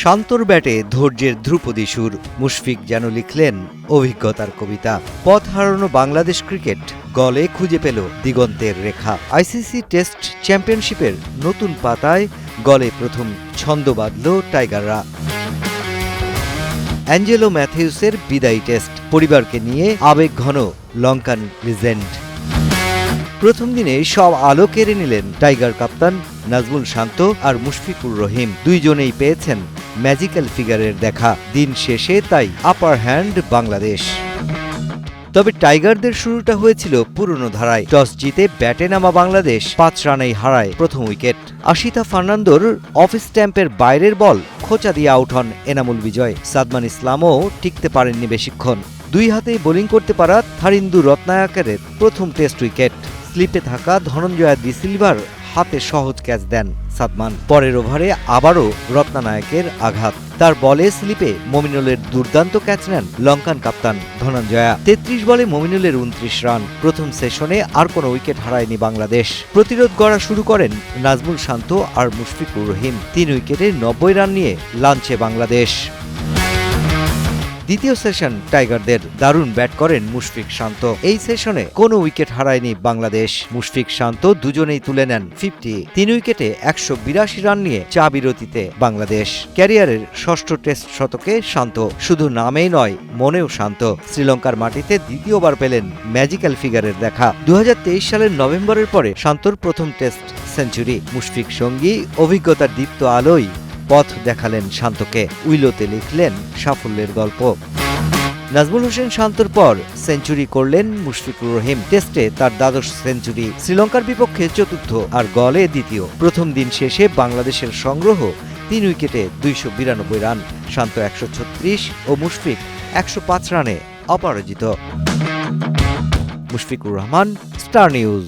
শান্তর ব্যাটে ধৈর্যের ধ্রুপদী সুর। মুশফিক যেন লিখলেন অভিজ্ঞতার কবিতা। পথ হারানো বাংলাদেশ ক্রিকেট গলে খুঁজে পেল দিগন্তের রেখা। আইসিসি টেস্ট চ্যাম্পিয়নশিপের নতুন পাতায় গলে প্রথম ছন্দ বাঁধল টাইগাররা। অ্যাঞ্জেলো ম্যাথিউসের বিদায়ী টেস্ট, পরিবারকে নিয়ে আবেগঘন লঙ্কান লিজেন্ড। প্রথম দিনে সব আলো কেড়ে নিলেন টাইগার কাপ্তান নাজমুল শান্ত আর মুশফিকুর রহিম। দুইজনেই পেয়েছেন ম্যাজিক্যাল ফিগারের দেখা। দিন শেষে তাই আপার হ্যান্ড বাংলাদেশ। তবে টাইগারদের শুরুটা হয়েছিল পুরনো ধারায়। টস জিতে ব্যাটে নামা বাংলাদেশ 5 রানেই হারায় প্রথম উইকেট। আশিতা ফার্নান্দোর অফ স্ট্যাম্পের বাইরের বল খোঁচা দিয়ে আউট হন এনামুল বিজয়। সাদমান ইসলামও টিকতে পারেননি বেশিক্ষণ। দুই হাতেই বোলিং করতে পারা থারিন্দু রত্নায়কের প্রথম টেস্ট উইকেট। স্লিপে থাকা ধনঞ্জয়া ডি সিলভার হাতে সহজ ক্যাচ দেন সাদমান। পরের ওভারে আবারও রত্নানায়কের আঘাত। তার বলে স্লিপে মমিনুলের দুর্দান্ত ক্যাচ নেন লঙ্কান কাপ্তান ধনঞ্জয়া। 33 বলে মমিনুলের 29 রান। প্রথম সেশনে আর কোনো উইকেট হারায়নি বাংলাদেশ। প্রতিরোধ গড়া শুরু করেন নাজমুল শান্ত আর মুশফিকুর রহিম। 3 উইকেটে 90 রান নিয়ে লাঞ্চে বাংলাদেশ। দ্বিতীয় সেশন টাইগারদের। দারুণ ব্যাট করেন মুশফিক শান্ত। এই সেশনে কোনো উইকেট হারায়নি বাংলাদেশ। মুশফিক শান্ত দুজনেই তুলে নেন 50। 3 উইকেটে 182 রান নিয়ে চা বিরতিতে বাংলাদেশ। ক্যারিয়ারের ষষ্ঠ টেস্ট শতকে শান্ত। শুধু নামেই নয়, মনেও শান্ত। শ্রীলঙ্কার মাটিতে দ্বিতীয়বার পেলেন ম্যাজিক্যাল ফিগারের দেখা। 2023 সালের নভেম্বরের পরে শান্তর প্রথম টেস্ট সেঞ্চুরি। মুশফিক সঙ্গী অভিজ্ঞতার দীপ্ত আলোয় পথ দেখালেন শান্তকে। উইলোতে লিখলেন সাফল্যের গল্প। নাজমুল হোসেন শান্তর পর সেঞ্চুরি করলেন মুশফিকুর রহিম। টেস্টে তার দ্বাদশ সেঞ্চুরি। শ্রীলঙ্কার বিপক্ষে চতুর্থ আর গলে দ্বিতীয়। প্রথম দিন শেষে বাংলাদেশের সংগ্রহ 3 উইকেটে 292 রান। শান্ত 136 ও মুশফিক 105 রানে অপরাজিত। Mushfiqur Rahman, star news.